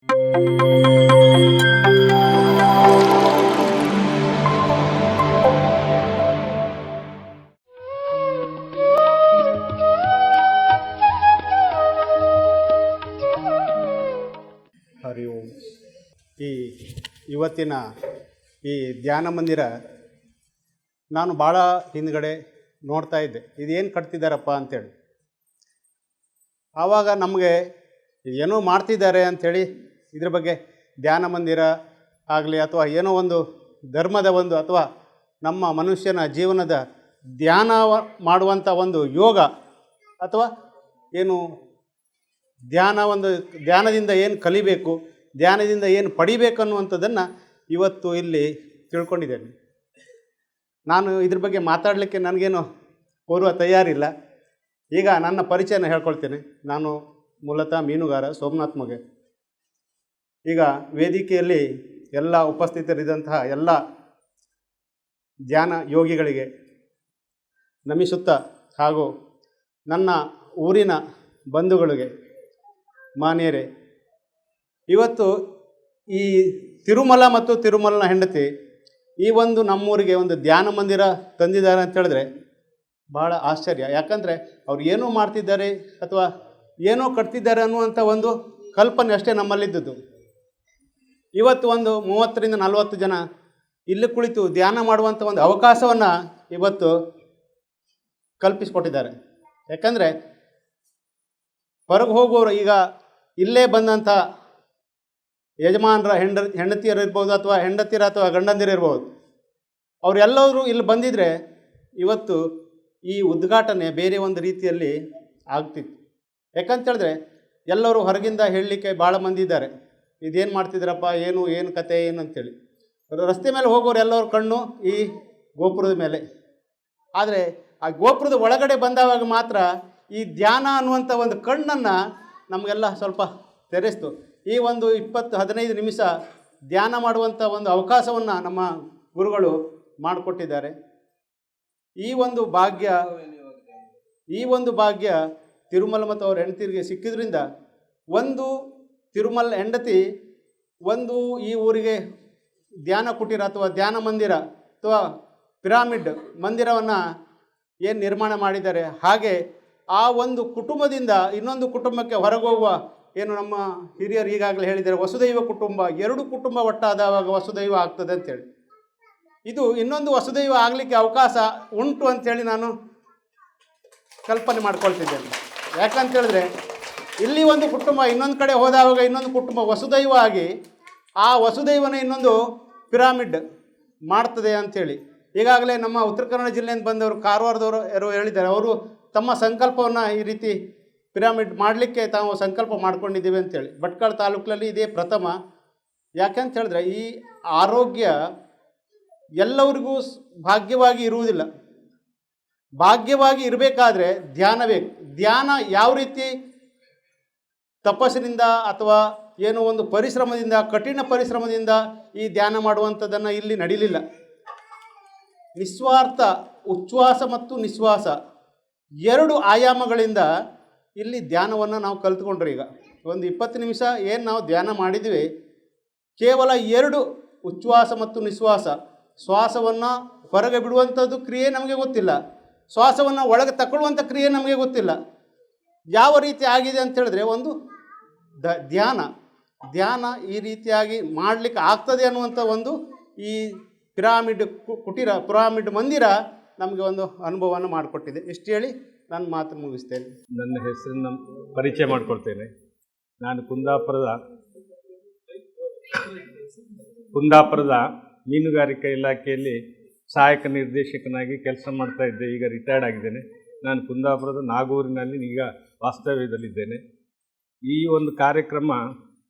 ಹರಿ ಓಂ. ಈ ಇವತ್ತಿನ ಈ ಧ್ಯಾನ ಮಂದಿರ ನಾನು ಭಾಳ ಹಿಂದ್ಗಡೆ ನೋಡ್ತಾ ಇದ್ದೆ, ಇದೇನು ಕಟ್ತಿದ್ದಾರಪ್ಪ ಅಂಥೇಳಿ. ಆವಾಗ ನಮಗೆ ಏನೋ ಮಾಡ್ತಿದ್ದಾರೆ ಅಂಥೇಳಿ ಇದ್ರ ಬಗ್ಗೆ ಧ್ಯಾನ ಮಂದಿರ ಆಗಲಿ ಅಥವಾ ಏನೋ ಒಂದು ಧರ್ಮದ ಒಂದು ಅಥವಾ ನಮ್ಮ ಮನುಷ್ಯನ ಜೀವನದ ಧ್ಯಾನ ಮಾಡುವಂಥ ಒಂದು ಯೋಗ ಅಥವಾ ಏನು ಧ್ಯಾನದಿಂದ ಏನು ಕಲಿಬೇಕು, ಧ್ಯಾನದಿಂದ ಏನು ಪಡಿಬೇಕು ಅನ್ನುವಂಥದ್ದನ್ನು ಇವತ್ತು ಇಲ್ಲಿ ತಿಳ್ಕೊಂಡಿದ್ದೇನೆ. ನಾನು ಇದ್ರ ಬಗ್ಗೆ ಮಾತಾಡಲಿಕ್ಕೆ ನನಗೇನು ಪೂರ್ವ ತಯಾರಿಲ್ಲ. ಈಗ ನನ್ನ ಪರಿಚಯನ ಹೇಳ್ಕೊಳ್ತೇನೆ. ನಾನು ಮೂಲತಃ ಮೀನುಗಾರ, ಸೋಮನಾಥ್ ಮೊಗೆ. ಈಗ ವೇದಿಕೆಯಲ್ಲಿ ಎಲ್ಲ ಉಪಸ್ಥಿತರಿದ್ದಂತಹ ಎಲ್ಲ ಧ್ಯಾನ ಯೋಗಿಗಳಿಗೆ ನಮಿಸುತ್ತಾ ಹಾಗೂ ನನ್ನ ಊರಿನ ಬಂಧುಗಳಿಗೆ ಮಾನ್ಯರೇ, ಇವತ್ತು ಈ ತಿರುಮಲ ಮತ್ತು ತಿರುಮಲನ ಹೆಂಡತಿ ಈ ಒಂದು ನಮ್ಮೂರಿಗೆ ಒಂದು ಧ್ಯಾನ ಮಂದಿರ ತಂದಿದ್ದಾರೆ ಅಂತ ಹೇಳಿದ್ರೆ ಭಾಳ ಆಶ್ಚರ್ಯ. ಯಾಕಂದರೆ ಅವ್ರು ಏನೋ ಮಾಡ್ತಿದ್ದಾರೆ ಅಥವಾ ಏನೋ ಕಟ್ತಿದ್ದಾರೆ ಅನ್ನುವಂಥ ಒಂದು ಕಲ್ಪನೆ ಅಷ್ಟೇ ನಮ್ಮಲ್ಲಿದ್ದದ್ದು. ಇವತ್ತು ಒಂದು 30ರಿಂದ 40 ಜನ ಇಲ್ಲಿ ಕುಳಿತು ಧ್ಯಾನ ಮಾಡುವಂಥ ಒಂದು ಅವಕಾಶವನ್ನು ಇವತ್ತು ಕಲ್ಪಿಸಿಕೊಟ್ಟಿದ್ದಾರೆ. ಯಾಕಂದರೆ ಹೊರಗೆ ಹೋಗೋರು ಈಗ ಇಲ್ಲೇ ಬಂದಂಥ ಯಜಮಾನರ ಹೆಂಡತಿಯರು ಇರ್ಬೋದು ಅಥವಾ ಹೆಂಡತಿಯರು ಅಥವಾ ಗಂಡಂದಿರು ಇರ್ಬೋದು, ಅವರೆಲ್ಲರೂ ಇಲ್ಲಿ ಬಂದಿದ್ದರೆ ಇವತ್ತು ಈ ಉದ್ಘಾಟನೆ ಬೇರೆ ಒಂದು ರೀತಿಯಲ್ಲಿ ಆಗ್ತಿತ್ತು. ಯಾಕಂತೇಳಿದ್ರೆ ಎಲ್ಲರೂ ಹೊರಗಿಂದ ಹೇಳಲಿಕ್ಕೆ ಭಾಳ ಮಂದಿ ಇದ್ದಾರೆ, ಇದೇನು ಮಾಡ್ತಿದ್ದೀರಪ್ಪ, ಏನು ಕತೆ ಏನು ಅಂತೇಳಿ. ರಸ್ತೆ ಮೇಲೆ ಹೋಗೋರು ಎಲ್ಲರ ಕಣ್ಣು ಈ ಗೋಪುರದ ಮೇಲೆ. ಆದರೆ ಆ ಗೋಪುರದ ಒಳಗಡೆ ಬಂದಾಗ ಮಾತ್ರ ಈ ಧ್ಯಾನ ಅನ್ನುವಂಥ ಒಂದು ಕಣ್ಣನ್ನು ನಮಗೆಲ್ಲ ಸ್ವಲ್ಪ ತೆರೆಸ್ತು. ಈ ಒಂದು 20-15 ನಿಮಿಷ ಧ್ಯಾನ ಮಾಡುವಂಥ ಒಂದು ಅವಕಾಶವನ್ನು ನಮ್ಮ ಗುರುಗಳು ಮಾಡಿಕೊಟ್ಟಿದ್ದಾರೆ. ಈ ಒಂದು ಭಾಗ್ಯ ತಿರುಮಲ ಮತ್ತು ಅವ್ರ ಹೆಂಡತಿಯರಿಗೆ ಸಿಕ್ಕಿದ್ರಿಂದ ಒಂದು ತಿರುಮಲ ಹೆಂಡತಿ ಒಂದು ಈ ಊರಿಗೆ ಧ್ಯಾನ ಕುಟೀರ ಅಥವಾ ಧ್ಯಾನ ಮಂದಿರ ಅಥವಾ ಪಿರಾಮಿಡ್ ಮಂದಿರವನ್ನು ಏನು ನಿರ್ಮಾಣ ಮಾಡಿದ್ದಾರೆ, ಹಾಗೆ ಆ ಒಂದು ಕುಟುಂಬದಿಂದ ಇನ್ನೊಂದು ಕುಟುಂಬಕ್ಕೆ ಹೊರಗೋಗುವ ಏನು ನಮ್ಮ ಹಿರಿಯರು ಈಗಾಗಲೇ ಹೇಳಿದ್ದಾರೆ, ವಸುದೈವ ಕುಟುಂಬ, 2 ಕುಟುಂಬ ಒಟ್ಟಾದವಾಗ ವಸುದೈವ ಆಗ್ತದೆ ಅಂಥೇಳಿ. ಇದು ಇನ್ನೊಂದು ವಸುದೈವ ಆಗಲಿಕ್ಕೆ ಅವಕಾಶ ಉಂಟು ಅಂಥೇಳಿ ನಾನು ಕಲ್ಪನೆ ಮಾಡ್ಕೊಳ್ತಿದ್ದೇನೆ. ಯಾಕಂತೇಳಿದ್ರೆ ಇಲ್ಲಿ ಒಂದು ಕುಟುಂಬ ಇನ್ನೊಂದು ಕಡೆ ಹೋದಾಗ ಇನ್ನೊಂದು ಕುಟುಂಬ ವಸುದೈವ ಆಗಿ ಆ ವಸುದೈವನ ಇನ್ನೊಂದು ಪಿರಾಮಿಡ್ ಮಾಡ್ತದೆ ಅಂಥೇಳಿ. ಈಗಾಗಲೇ ನಮ್ಮ ಉತ್ತರ ಕನ್ನಡ ಜಿಲ್ಲೆಯಿಂದ ಬಂದವರು, ಕಾರವಾರದವರು ಯಾರೋ ಹೇಳಿದ್ದಾರೆ, ಅವರು ತಮ್ಮ ಸಂಕಲ್ಪವನ್ನು ಈ ರೀತಿ ಪಿರಾಮಿಡ್ ಮಾಡಲಿಕ್ಕೆ ತಾವು ಸಂಕಲ್ಪ ಮಾಡ್ಕೊಂಡಿದ್ದೀವಿ ಅಂತೇಳಿ. ಭಟ್ಕಳ ತಾಲೂಕಿನಲ್ಲಿ ಇದೇ ಪ್ರಥಮ. ಯಾಕೆಂತ ಹೇಳಿದ್ರೆ ಈ ಆರೋಗ್ಯ ಎಲ್ಲರಿಗೂ ಭಾಗ್ಯವಾಗಿ ಇರುವುದಿಲ್ಲ. ಭಾಗ್ಯವಾಗಿ ಇರಬೇಕಾದ್ರೆ ಧ್ಯಾನ ಬೇಕು. ಧ್ಯಾನ ಯಾವ ರೀತಿ ತಪಸ್ಸಿನಿಂದ ಅಥವಾ ಏನೋ ಒಂದು ಪರಿಶ್ರಮದಿಂದ, ಕಠಿಣ ಪರಿಶ್ರಮದಿಂದ ಈ ಧ್ಯಾನ ಮಾಡುವಂಥದ್ದನ್ನು ಇಲ್ಲಿ ನಡೀಲಿಲ್ಲ. ನಿಸ್ವಾರ್ಥ ಉಚ್ಛ್ವಾಸ ಮತ್ತು ನಿಶ್ವಾಸ 2 ಆಯಾಮಗಳಿಂದ ಇಲ್ಲಿ ಧ್ಯಾನವನ್ನು ನಾವು ಕಲ್ತ್ಕೊಂಡ್ರೆ, ಈಗ ಒಂದು 20 ನಿಮಿಷ ಏನು ನಾವು ಧ್ಯಾನ ಮಾಡಿದ್ವಿ, ಕೇವಲ 2 ಉಚ್ಛ್ವಾಸ ಮತ್ತು ನಿಶ್ವಾಸ. ಶ್ವಾಸವನ್ನು ಹೊರಗೆ ಬಿಡುವಂಥದ್ದು ಕ್ರಿಯೆ ನಮಗೆ ಗೊತ್ತಿಲ್ಲ, ಶ್ವಾಸವನ್ನು ಒಳಗೆ ತಗೊಳ್ಳುವಂಥ ಕ್ರಿಯೆ ನಮಗೆ ಗೊತ್ತಿಲ್ಲ. ಯಾವ ರೀತಿ ಆಗಿದೆ ಅಂತ ಹೇಳಿದ್ರೆ ಒಂದು ಧ್ಯಾನ ಈ ರೀತಿಯಾಗಿ ಮಾಡಲಿಕ್ಕೆ ಆಗ್ತದೆ ಅನ್ನುವಂಥ ಒಂದು ಈ ಪಿರಾಮಿಡ್ ಮಂದಿರ ನಮಗೆ ಒಂದು ಅನುಭವವನ್ನು ಮಾಡಿಕೊಟ್ಟಿದೆ. ಇಷ್ಟು ಹೇಳಿ ನಾನು ಮಾತು ಮುಗಿಸ್ತೇನೆ. ನನ್ನ ಹೆಸರನ್ನು ಪರಿಚಯ ಮಾಡಿಕೊಳ್ತೇನೆ. ನಾನು ಕುಂದಾಪುರದ ಮೀನುಗಾರಿಕಾ ಇಲಾಖೆಯಲ್ಲಿ ಸಹಾಯಕ ನಿರ್ದೇಶಕನಾಗಿ ಕೆಲಸ ಮಾಡ್ತಾ ಇದ್ದೆ. ಈಗ ರಿಟೈರ್ಡ್ ಆಗಿದ್ದೇನೆ. ನಾನು ಕುಂದಾಪುರದ ನಾಗೂರಿನಲ್ಲಿ ಈಗ ವಾಸ್ತವ್ಯದಲ್ಲಿದ್ದೇನೆ. ಈ ಒಂದು ಕಾರ್ಯಕ್ರಮ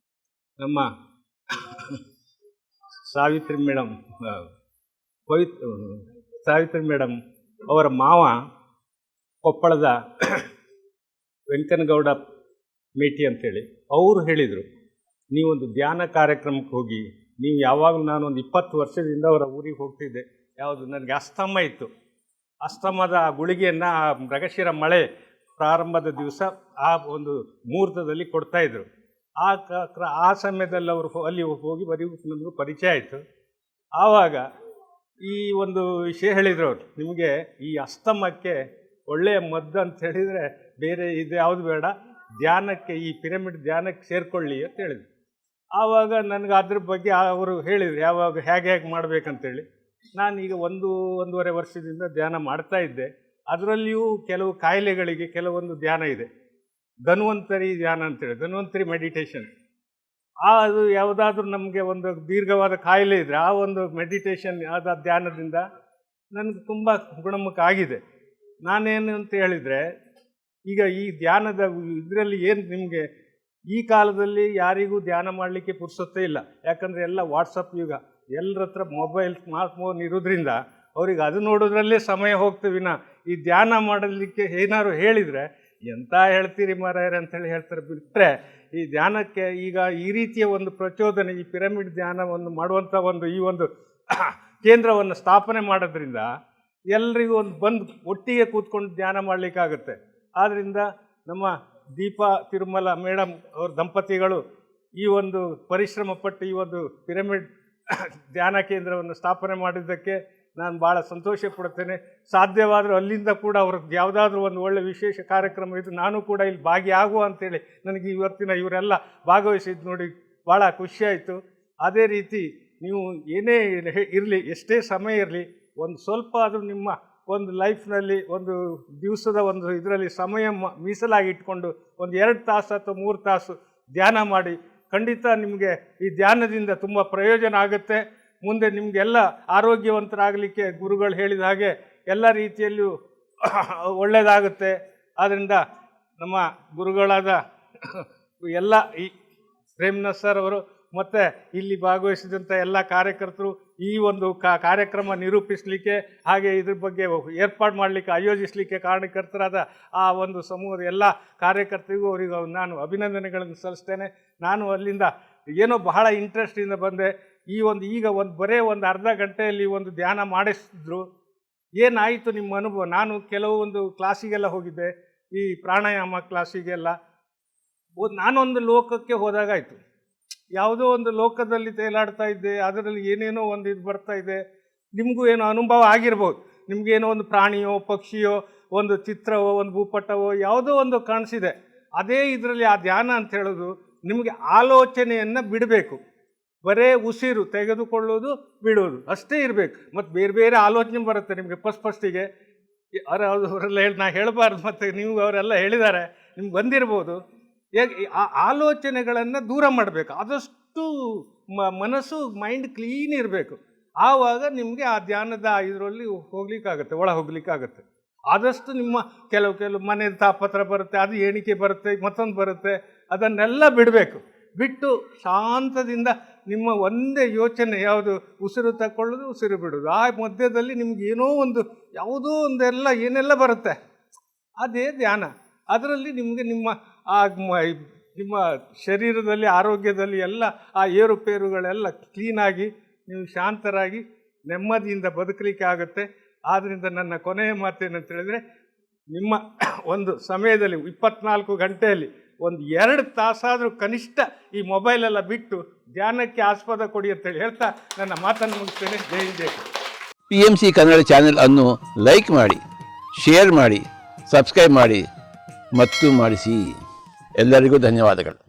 ನಮ್ಮ ಸಾವಿತ್ರಿ ಮೇಡಮ್ ಅವರ ಮಾವ ಕೊಪ್ಪಳದ ವೆಂಕನಗೌಡ ಮೇಟಿ ಅಂಥೇಳಿ ಅವರು ಹೇಳಿದರು, ನೀವೊಂದು ಧ್ಯಾನ ಕಾರ್ಯಕ್ರಮಕ್ಕೆ ಹೋಗಿ. ನೀವು ಯಾವಾಗಲೂ ನಾನೊಂದು 20 ವರ್ಷದಿಂದ ಅವರ ಊರಿಗೆ ಹೋಗ್ತಿದ್ದೆ. ಯಾವುದು ನನಗೆ ಅಸ್ತಮ ಇತ್ತು. ಅಸ್ತಮದ ಗುಳಿಗೆಯನ್ನು ಮೃಗಶಿರ ಮಳೆ ಪ್ರಾರಂಭದ ದಿವಸ ಆ ಒಂದು ಮುಹೂರ್ತದಲ್ಲಿ ಕೊಡ್ತಾಯಿದ್ರು. ಆ ಸಮಯದಲ್ಲಿ ಅವರು ಅಲ್ಲಿ ಹೋಗಿ ಬರೀ ನನಗೂ ಪರಿಚಯ ಆಯಿತು. ಆವಾಗ ಈ ಒಂದು ವಿಷಯ ಹೇಳಿದರು ಅವರು, ನಿಮಗೆ ಈ ಅಸ್ತಮಕ್ಕೆ ಒಳ್ಳೆಯ ಮದ್ದು ಅಂತ ಹೇಳಿದರೆ ಬೇರೆ ಇದು ಯಾವುದು ಬೇಡ, ಧ್ಯಾನಕ್ಕೆ, ಈ ಪಿರಮಿಡ್ ಧ್ಯಾನಕ್ಕೆ ಸೇರಿಕೊಳ್ಳಿ ಅಂತ ಹೇಳಿದರು. ಆವಾಗ ನನಗೆ ಅದ್ರ ಬಗ್ಗೆ ಅವರು ಹೇಳಿದರು ಯಾವಾಗ ಹೇಗೆ ಮಾಡಬೇಕಂತೇಳಿ. ನಾನೀಗ 1.5 ವರ್ಷದಿಂದ ಧ್ಯಾನ ಮಾಡ್ತಾ ಇದ್ದೆ. ಅದರಲ್ಲಿಯೂ ಕೆಲವು ಕಾಯಿಲೆಗಳಿಗೆ ಕೆಲವೊಂದು ಧ್ಯಾನ ಇದೆ, ಧನ್ವಂತರಿ ಧ್ಯಾನ ಅಂತೇಳಿ, ಧನ್ವಂತರಿ ಮೆಡಿಟೇಷನ್. ಅದು ಯಾವುದಾದ್ರೂ ನಮಗೆ ಒಂದು ದೀರ್ಘವಾದ ಕಾಯಿಲೆ ಇದ್ದರೆ ಆ ಒಂದು ಮೆಡಿಟೇಷನ್ ಆದ ಧ್ಯಾನದಿಂದ ನನಗೆ ತುಂಬ ಗುಣಮುಖ ಆಗಿದೆ. ನಾನೇನು ಅಂತ ಹೇಳಿದರೆ, ಈಗ ಈ ಧ್ಯಾನದ ಇದರಲ್ಲಿ ಏನು ನಿಮಗೆ ಈ ಕಾಲದಲ್ಲಿ ಯಾರಿಗೂ ಧ್ಯಾನ ಮಾಡಲಿಕ್ಕೆ ಪುರ್ಸೊತ್ತೇ ಇಲ್ಲ. ಯಾಕಂದರೆ ಎಲ್ಲ ವಾಟ್ಸಪ್ ಯುಗ, ಎಲ್ಲರ ಹತ್ರ ಮೊಬೈಲ್ ಸ್ಮಾರ್ಟ್ ಫೋನ್ ಇರೋದ್ರಿಂದ ಅವ್ರಿಗೆ ಅದು ನೋಡೋದ್ರಲ್ಲೇ ಸಮಯ ಹೋಗ್ತೀವಿನ ಈ ಧ್ಯಾನ ಮಾಡಲಿಕ್ಕೆ ಏನಾದ್ರು ಹೇಳಿದರೆ ಎಂತ ಹೇಳ್ತೀರಿ ಮಾರಾಯರೆ ಅಂತೇಳಿ ಹೇಳ್ತಾರೆ. ಬಿಟ್ಟರೆ ಈ ಧ್ಯಾನಕ್ಕೆ ಈಗ ಈ ರೀತಿಯ ಒಂದು ಪ್ರಚೋದನೆ, ಈ ಪಿರಮಿಡ್ ಧ್ಯಾನವನ್ನು ಮಾಡುವಂಥ ಈ ಒಂದು ಕೇಂದ್ರವನ್ನು ಸ್ಥಾಪನೆ ಮಾಡೋದ್ರಿಂದ ಎಲ್ರಿಗೂ ಬಂದು ಒಟ್ಟಿಗೆ ಕೂತ್ಕೊಂಡು ಧ್ಯಾನ ಮಾಡಲಿಕ್ಕಾಗುತ್ತೆ. ಆದ್ದರಿಂದ ನಮ್ಮ ದೀಪಾ ತಿರುಮಲ ಮೇಡಮ್ ಅವ್ರ ದಂಪತಿಗಳು ಈ ಒಂದು ಪರಿಶ್ರಮ ಪಟ್ಟು ಈ ಒಂದು ಪಿರಮಿಡ್ ಧ್ಯಾನ ಕೇಂದ್ರವನ್ನು ಸ್ಥಾಪನೆ ಮಾಡಿದ್ದಕ್ಕೆ ನಾನು ಭಾಳ ಸಂತೋಷ ಪಡ್ತೇನೆ. ಸಾಧ್ಯವಾದರೂ ಅಲ್ಲಿಂದ ಕೂಡ ಅವ್ರಿಗೆ ಯಾವುದಾದ್ರೂ ಒಂದು ಒಳ್ಳೆಯ ವಿಶೇಷ ಕಾರ್ಯಕ್ರಮ ಇದ್ದು ನಾನು ಕೂಡ ಇಲ್ಲಿ ಭಾಗಿಯಾಗುವ ಅಂತೇಳಿ ನನಗೆ ಇವತ್ತಿನ ಇವರೆಲ್ಲ ಭಾಗವಹಿಸಿದ್ದು ನೋಡಿ ಭಾಳ ಖುಷಿಯಾಯಿತು. ಅದೇ ರೀತಿ ನೀವು ಏನೇ ಇರಲಿ, ಎಷ್ಟೇ ಸಮಯ ಇರಲಿ, ಒಂದು ಸ್ವಲ್ಪ ಆದರೂ ನಿಮ್ಮ ಒಂದು ಲೈಫ್ನಲ್ಲಿ ಒಂದು ದಿವಸದ ಒಂದು ಇದರಲ್ಲಿ ಸಮಯ ಮೀಸಲಾಗಿಟ್ಕೊಂಡು ಒಂದು 2 ತಾಸು ಅಥವಾ 3 ತಾಸು ಧ್ಯಾನ ಮಾಡಿ. ಖಂಡಿತ ನಿಮಗೆ ಈ ಧ್ಯಾನದಿಂದ ತುಂಬ ಪ್ರಯೋಜನ ಆಗುತ್ತೆ. ಮುಂದೆ ನಿಮಗೆಲ್ಲ ಆರೋಗ್ಯವಂತರಾಗಲಿಕ್ಕೆ ಗುರುಗಳು ಹೇಳಿದ ಹಾಗೆ ಎಲ್ಲ ರೀತಿಯಲ್ಲೂ ಒಳ್ಳೆಯದಾಗುತ್ತೆ. ಆದ್ದರಿಂದ ನಮ್ಮ ಗುರುಗಳಾದ ಎಲ್ಲ ಈ ಪ್ರೇಮ್ನಾಥ್ ಸರ್ ಅವರು ಮತ್ತು ಇಲ್ಲಿ ಭಾಗವಹಿಸಿದಂಥ ಎಲ್ಲ ಕಾರ್ಯಕರ್ತರು ಈ ಒಂದು ಕಾರ್ಯಕ್ರಮ ನಿರೂಪಿಸಲಿಕ್ಕೆ, ಹಾಗೆ ಇದ್ರ ಬಗ್ಗೆ ಏರ್ಪಾಡು ಮಾಡಲಿಕ್ಕೆ, ಆಯೋಜಿಸಲಿಕ್ಕೆ ಕಾರಣಕರ್ತರಾದ ಆ ಒಂದು ಸಮೂಹದ ಎಲ್ಲ ಕಾರ್ಯಕರ್ತರಿಗೂ ಅವರಿಗೆ ನಾನು ಅಭಿನಂದನೆಗಳನ್ನು ಸಲ್ಲಿಸ್ತೇನೆ. ನಾನು ಅಲ್ಲಿಂದ ಏನೋ ಬಹಳ ಇಂಟ್ರೆಸ್ಟಿಂದ ಬಂದೆ. ಈಗ ಬರೇ ಒಂದು ಅರ್ಧ ಗಂಟೆಯಲ್ಲಿ ಒಂದು ಧ್ಯಾನ ಮಾಡಿಸಿದ್ರು. ಏನಾಯಿತು ನಿಮ್ಮ ಅನುಭವ? ನಾನು ಕೆಲವೊಂದು ಕ್ಲಾಸಿಗೆಲ್ಲ ಹೋಗಿದ್ದೆ, ಈ ಪ್ರಾಣಾಯಾಮ ಕ್ಲಾಸಿಗೆಲ್ಲ. ನಾನೊಂದು ಲೋಕಕ್ಕೆ ಹೋದಾಗಾಯಿತು. ಯಾವುದೋ ಒಂದು ಲೋಕದಲ್ಲಿ ತೇಲಾಡ್ತಾ ಇದ್ದೆ, ಅದರಲ್ಲಿ ಏನೇನೋ ಒಂದು ಇದು ಬರ್ತಾ ಇದೆ. ನಿಮಗೂ ಏನೋ ಅನುಭವ ಆಗಿರ್ಬೋದು. ನಿಮಗೇನೋ ಒಂದು ಪ್ರಾಣಿಯೋ ಪಕ್ಷಿಯೋ ಒಂದು ಚಿತ್ರವೋ ಒಂದು ಭೂಪಟವೋ ಯಾವುದೋ ಒಂದು ಕಾಣಿಸಿದೆ. ಅದೇ ಇದರಲ್ಲಿ ಆ ಧ್ಯಾನ ಅಂತ ಹೇಳೋದು ನಿಮಗೆ ಆಲೋಚನೆಯನ್ನು ಬಿಡಬೇಕು. ಬರೇ ಉಸಿರು ತೆಗೆದುಕೊಳ್ಳೋದು ಬಿಡೋದು ಅಷ್ಟೇ ಇರಬೇಕು. ಮತ್ತು ಬೇರೆ ಬೇರೆ ಆಲೋಚನೆ ಬರುತ್ತೆ ನಿಮಗೆ ಫಸ್ಟಿಗೆ. ಅವರೆಲ್ಲ ನಾ ಹೇಳಬಾರ್ದು, ಮತ್ತು ನೀವು ಅವರೆಲ್ಲ ಹೇಳಿದ್ದಾರೆ, ನಿಮ್ಗೆ ಬಂದಿರ್ಬೋದು. ಆ ಆಲೋಚನೆಗಳನ್ನು ದೂರ ಮಾಡಬೇಕು. ಆದಷ್ಟು ಮನಸ್ಸು ಮೈಂಡ್ ಕ್ಲೀನ್ ಇರಬೇಕು. ಆವಾಗ ನಿಮಗೆ ಆ ಧ್ಯಾನದ ಇದರಲ್ಲಿ ಹೋಗ್ಲಿಕ್ಕಾಗತ್ತೆ, ಒಳ ಹೋಗ್ಲಿಕ್ಕಾಗತ್ತೆ. ಆದಷ್ಟು ನಿಮ್ಮ ಕೆಲವು ಮನೆ ತಾಪತ್ರ ಬರುತ್ತೆ, ಅದು ಎಣಿಕೆ ಬರುತ್ತೆ, ಮತ್ತೊಂದು ಬರುತ್ತೆ, ಅದನ್ನೆಲ್ಲ ಬಿಡಬೇಕು. ಬಿಟ್ಟು ಶಾಂತದಿಂದ ನಿಮ್ಮ ಒಂದೇ ಯೋಚನೆ ಯಾವುದು, ಉಸಿರು ತಗೊಳ್ಳೋದು, ಉಸಿರು ಬಿಡೋದು. ಆ ಮಧ್ಯದಲ್ಲಿ ನಿಮ್ಗೆ ಏನೋ ಒಂದು ಯಾವುದೋ ಒಂದೆಲ್ಲ ಏನೆಲ್ಲ ಬರುತ್ತೆ, ಅದೇ ಧ್ಯಾನ. ಅದರಲ್ಲಿ ನಿಮಗೆ ನಿಮ್ಮ ಶರೀರದಲ್ಲಿ ಆರೋಗ್ಯದಲ್ಲಿ ಎಲ್ಲ ಆ ಏರುಪೇರುಗಳೆಲ್ಲ ಕ್ಲೀನಾಗಿ ನೀವು ಶಾಂತರಾಗಿ ನೆಮ್ಮದಿಯಿಂದ ಬದುಕಲಿಕ್ಕೆ ಆಗುತ್ತೆ. ಆದ್ದರಿಂದ ನನ್ನ ಕೊನೆಯ ಮಾತೇನಂತ ಹೇಳಿದರೆ, ನಿಮ್ಮ ಒಂದು ಸಮಯದಲ್ಲಿ 24 ಗಂಟೆಯಲ್ಲಿ ಒಂದು 2 ತಾಸಾದರೂ ಕನಿಷ್ಠ ಈ ಮೊಬೈಲೆಲ್ಲ ಬಿಟ್ಟು ಧ್ಯಾನಕ್ಕೆ ಆಸ್ಪದ ಕೊಡಿ ಅಂತೇಳಿ ಹೇಳ್ತಾ ನನ್ನ ಮಾತನ್ನು ಮುಗಿಸ್ತೇನೆ. ಜೈ ಜೈ. PMC ಕನ್ನಡ ಚಾನೆಲ್ ಅನ್ನು ಲೈಕ್ ಮಾಡಿ, ಶೇರ್ ಮಾಡಿ, ಸಬ್ಸ್ಕ್ರೈಬ್ ಮಾಡಿ ಮತ್ತು ಮಾಡಿಸಿ. ಎಲ್ಲರಿಗೂ ಧನ್ಯವಾದಗಳು.